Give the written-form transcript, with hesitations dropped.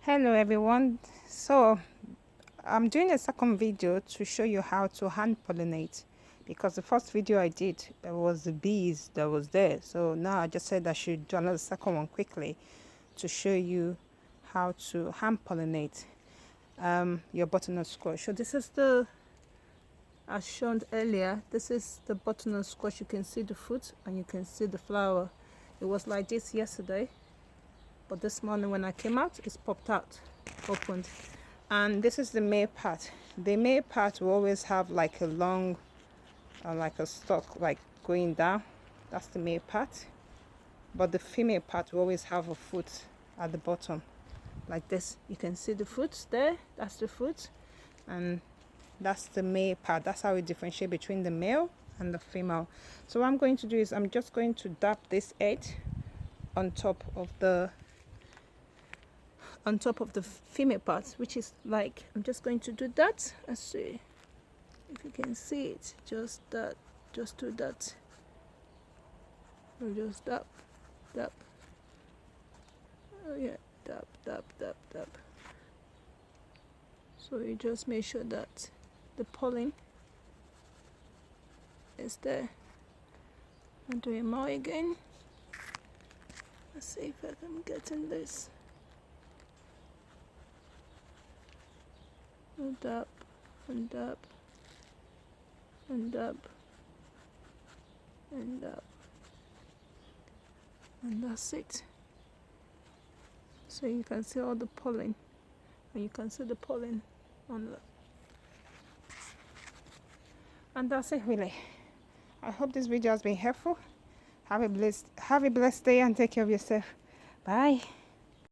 Hello everyone, so I'm doing a second video to show you how to hand pollinate, because the first video I did there was the bees that was there. So now I just said I should do another second one quickly to show you how to hand pollinate your butternut squash. So this is the, as shown earlier, this is the butternut squash. You can see the fruit and you can see the flower. It was like this yesterday, but this morning when I came out, it's popped out, opened. And this is the male part. The male part will always have like a long, like a stalk, like going down. That's the male part. But the female part will always have a fruit at the bottom, like this. You can see the fruits there. That's the fruit, and that's the male part. That's how we differentiate between the male and the female. So what I'm going to do is I'm just going to dab this edge on top of the female part, which is like, I'm just going to do that. Let's see if you can see it. Just that, just do that. Or just dab. Oh yeah, dab. So you just make sure that the pollen is there. I'm doing more again. Let's see if I can get in this. Dab and dab and dab and dab, and that's it. So you can see all the pollen, and you can see the pollen on the, and that's it really. I hope this video has been helpful. Have a blessed day and take care of yourself. Bye.